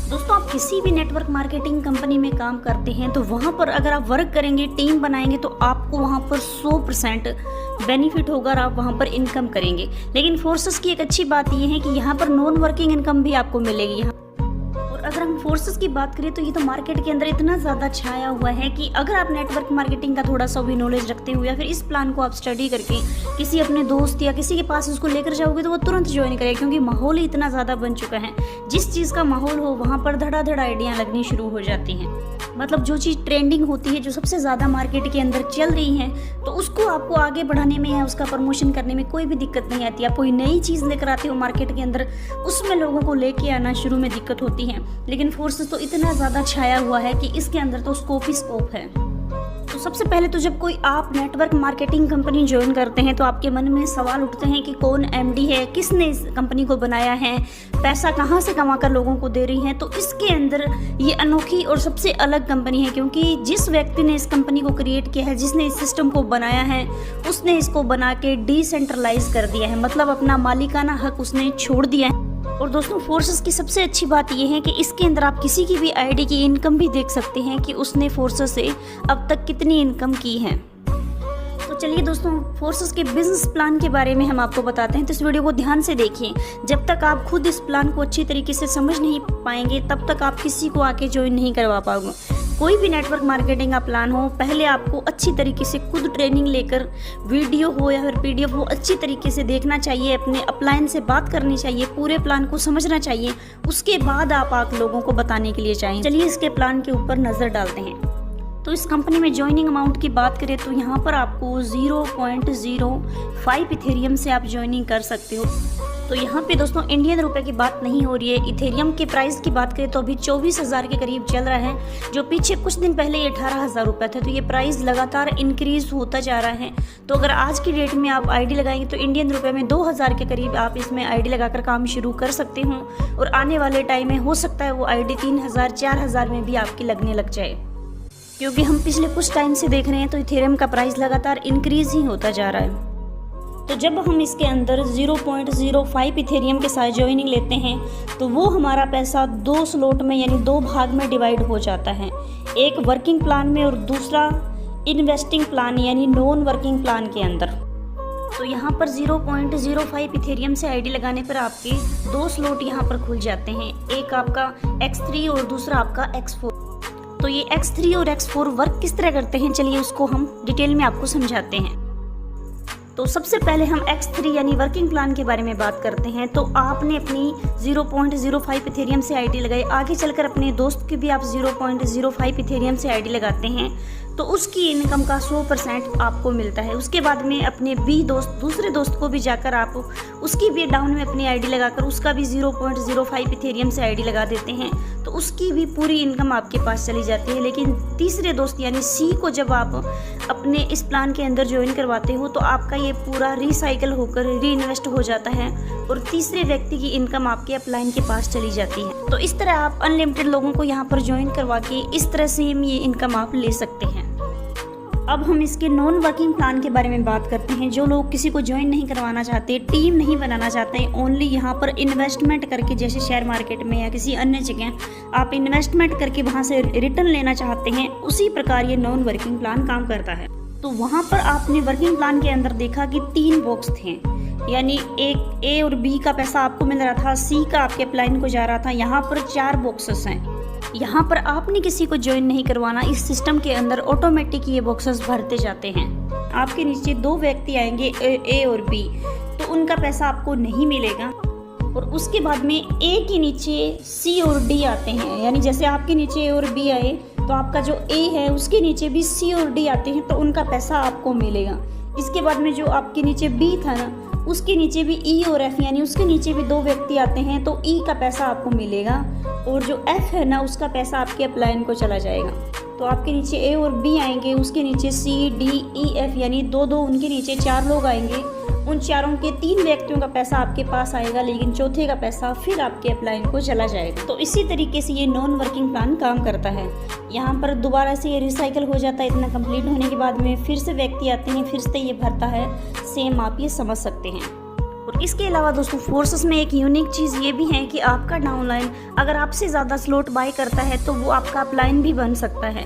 दोस्तों, आप किसी भी नेटवर्क मार्केटिंग कंपनी में काम करते हैं तो वहाँ पर अगर आप वर्क करेंगे, टीम बनाएंगे तो आपको वहाँ पर 100% बेनिफिट होगा और आप वहाँ पर इनकम करेंगे। लेकिन फोर्सेस की एक अच्छी बात यह है कि यहाँ पर नॉन वर्किंग इनकम भी आपको मिलेगी। और अगर हम फोर्सेस की बात करें तो ये तो मार्केट के अंदर इतना ज़्यादा छाया हुआ है कि अगर आप नेटवर्क मार्केटिंग का थोड़ा सा भी नॉलेज रखते हुए या फिर इस प्लान को आप स्टडी करके किसी अपने दोस्त या किसी के पास उसको लेकर जाओगे तो वो तुरंत ज्वाइन करेगा, क्योंकि माहौल ही इतना ज़्यादा बन चुका है। जिस चीज़ का माहौल हो वहाँ पर धड़ाधड़ आइडिया लगनी शुरू हो जाती हैं। मतलब जो चीज़ ट्रेंडिंग होती है, जो सबसे ज़्यादा मार्केट के अंदर चल रही है, तो उसको आपको आगे बढ़ाने में या उसका प्रमोशन करने में कोई भी दिक्कत नहीं आती। आप कोई नई चीज़ लेकर आते हो मार्केट के अंदर, उसमें लोगों को लेके आना शुरू में दिक्कत होती है। लेकिन फोर्सेस तो इतना ज़्यादा छाया हुआ है कि इसके अंदर तो स्कोप ही स्कोप है। तो सबसे पहले तो जब कोई आप नेटवर्क मार्केटिंग कंपनी ज्वाइन करते हैं तो आपके मन में सवाल उठते हैं कि कौन एमडी है, किसने इस कंपनी को बनाया है, पैसा कहाँ से कमा कर लोगों को दे रही है। तो इसके अंदर ये अनोखी और सबसे अलग कंपनी है, क्योंकि जिस व्यक्ति ने इस कंपनी को क्रिएट किया है, जिसने इस सिस्टम को बनाया है, उसने इसको बना के डिसेंट्रलाइज कर दिया है। मतलब अपना मालिकाना हक उसने छोड़ दिया है। और दोस्तों, फोर्सेस की सबसे अच्छी बात यह है कि इसके अंदर आप किसी की भी आईडी की इनकम भी देख सकते हैं कि उसने फोर्सेस से अब तक कितनी इनकम की है। तो चलिए दोस्तों, फोर्सेस के बिजनेस प्लान के बारे में हम आपको बताते हैं, तो इस वीडियो को ध्यान से देखिए। जब तक आप खुद इस प्लान को अच्छी तरीके से समझ नहीं पाएंगे तब तक आप किसी को आके ज्वाइन नहीं करवा पाओगे। कोई भी नेटवर्क मार्केटिंग का प्लान हो, पहले आपको अच्छी तरीके से खुद ट्रेनिंग लेकर, वीडियो हो या फिर पीडीएफ हो, अच्छी तरीके से देखना चाहिए, अपने अपलाइन से बात करनी चाहिए, पूरे प्लान को समझना चाहिए। उसके बाद आप लोगों को बताने के लिए चाहिए। चलिए इसके प्लान के ऊपर नज़र डालते हैं। तो इस कंपनी में ज्वाइनिंग अमाउंट की बात करें तो यहाँ पर आपको 0.05 इथेरियम से आप ज्वाइनिंग कर सकते हो। तो यहाँ पे दोस्तों इंडियन रुपए की बात नहीं हो रही है। इथेरियम के प्राइस की बात करें तो अभी 24,000 के करीब चल रहा है, जो पीछे कुछ दिन पहले ये 18,000 रुपये था। तो ये प्राइस लगातार इंक्रीज होता जा रहा है। तो अगर आज की डेट में आप आईडी लगाएंगे तो इंडियन रुपए में 2,000 के करीब आप इसमें आईडी लगाकर काम शुरू कर सकते हो। और आने वाले टाइम में हो सकता है वो आईडी 3,000 4,000 में भी आपकी लगने लग जाए, क्योंकि हम पिछले कुछ टाइम से देख रहे हैं तो इथेरियम का प्राइस लगातार इंक्रीज ही होता जा रहा है। तो जब हम इसके अंदर 0.05 इथेरियम के साथ ज्वाइनिंग लेते हैं तो वो हमारा पैसा 2 स्लॉट में यानी 2 भाग में डिवाइड हो जाता है, एक वर्किंग प्लान में और दूसरा इन्वेस्टिंग प्लान यानी नॉन वर्किंग प्लान के अंदर। तो यहाँ पर 0.05 इथेरियम से आईडी लगाने पर आपके 2 स्लॉट यहाँ पर खुल जाते हैं, एक आपका X3 और दूसरा आपका X4। तो ये X3 और X4 वर्क किस तरह करते हैं, चलिए उसको हम डिटेल में आपको समझाते हैं। तो सबसे पहले हम X3 यानी वर्किंग प्लान के बारे में बात करते हैं। तो आपने अपनी 0.05 इथेरियम से आईडी लगाई, आगे चलकर अपने दोस्त की भी आप 0.05 इथेरियम से आईडी लगाते हैं तो उसकी इनकम का 100% आपको मिलता है। उसके बाद में अपने दूसरे दोस्त को भी जाकर आप उसकी भी डाउन में अपनी आईडी लगाकर उसका भी 0.05 इथेरियम से आईडी लगा देते हैं तो उसकी भी पूरी इनकम आपके पास चली जाती है। लेकिन तीसरे दोस्त यानी C को जब आप अपने इस प्लान के अंदर ज्वाइन करवाते हो तो आपका ये पूरा रिसाइकल होकर री इन्वेस्ट हो जाता है और तीसरे व्यक्ति की इनकम आपके अपलाइन के पास चली जाती है। तो इस तरह आप अनलिमिटेड लोगों को यहाँ पर ज्वाइन करवा के इस तरह से ये इनकम आप ले सकते हैं। अब हम इसके नॉन वर्किंग प्लान के बारे में बात करते हैं। जो लोग किसी को ज्वाइन नहीं करवाना चाहते, टीम नहीं बनाना चाहते, ओनली यहाँ पर इन्वेस्टमेंट करके, जैसे शेयर मार्केट में या किसी अन्य जगह आप इन्वेस्टमेंट करके वहाँ से रिटर्न लेना चाहते हैं, उसी प्रकार ये नॉन वर्किंग प्लान काम करता है। तो वहाँ पर आपने वर्किंग प्लान के अंदर देखा कि 3 बॉक्स थे, यानी एक A और B का पैसा आपको मिल रहा था, C का आपके अपलाइन को जा रहा था। यहाँ पर 4 बॉक्सेस हैं। यहाँ पर आपने किसी को ज्वाइन नहीं करवाना, इस सिस्टम के अंदर ऑटोमेटिक ये बॉक्सेस भरते जाते हैं। आपके नीचे 2 व्यक्ति आएंगे A और B, तो उनका पैसा आपको नहीं मिलेगा। और उसके बाद में A के नीचे C और D आते हैं, यानी जैसे आपके नीचे A और B आए तो आपका जो A है उसके नीचे भी C और D आते हैं तो उनका पैसा आपको मिलेगा। इसके बाद में जो आपके नीचे B था ना, उसके नीचे भी E और F यानी उसके नीचे भी 2 व्यक्ति आते हैं तो E का पैसा आपको मिलेगा और जो F है ना उसका पैसा आपके अपलाइन को चला जाएगा। तो आपके नीचे A और B आएंगे, उसके नीचे C D E F यानी 2-2, उनके नीचे 4 लोग आएंगे। उन चारों के 3 व्यक्तियों का पैसा आपके पास आएगा, लेकिन चौथे का पैसा फिर आपके अपलाइन को चला जाएगा। तो इसी तरीके से ये नॉन वर्किंग प्लान काम करता है। यहाँ पर दोबारा से ये रिसाइकल हो जाता है, इतना कंप्लीट होने के बाद में फिर से व्यक्ति आते हैं, फिर से ये भरता है। सेम आप ये समझ सकते हैं। और इसके अलावा दोस्तों फोर्सेस में एक यूनिक चीज़ ये भी है कि आपका डाउनलाइन अगर आपसे ज़्यादा स्लॉट बाय करता है तो वो आपका अपलाइन भी बन सकता है,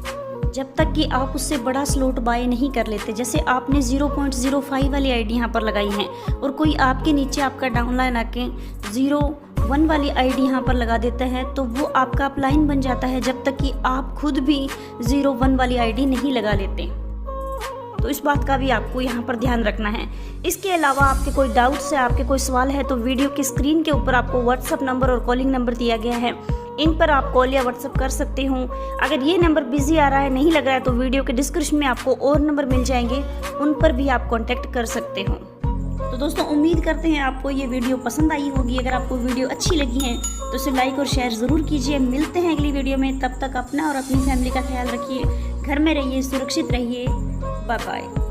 जब तक कि आप उससे बड़ा स्लॉट बाय नहीं कर लेते। जैसे आपने 0.05 वाली आईडी यहाँ पर लगाई है और कोई आपके नीचे आपका डाउनलाइन आके 0.1 वाली आईडी यहाँ पर लगा देता है तो वो आपका अपलाइन बन जाता है, जब तक कि आप खुद भी 0.1 वाली आईडी नहीं लगा लेते। तो इस बात का भी आपको यहाँ पर ध्यान रखना है। इसके अलावा आपके कोई डाउट्स है, आपके कोई सवाल है तो वीडियो की स्क्रीन के ऊपर आपको व्हाट्सअप नंबर और कॉलिंग नंबर दिया गया है, इन पर आप कॉल या व्हाट्सअप कर सकते हो। अगर ये नंबर बिजी आ रहा है, नहीं लग रहा है तो वीडियो के डिस्क्रिप्शन में आपको और नंबर मिल जाएंगे, उन पर भी आप कॉन्टैक्ट कर सकते हो। तो दोस्तों उम्मीद करते हैं आपको ये वीडियो पसंद आई होगी। अगर आपको वीडियो अच्छी लगी है तो इसे लाइक और शेयर ज़रूर कीजिए। मिलते हैं अगली वीडियो में, तब तक अपना और अपनी फैमिली का ख्याल रखिए, घर में रहिए, सुरक्षित रहिए। Bye bye.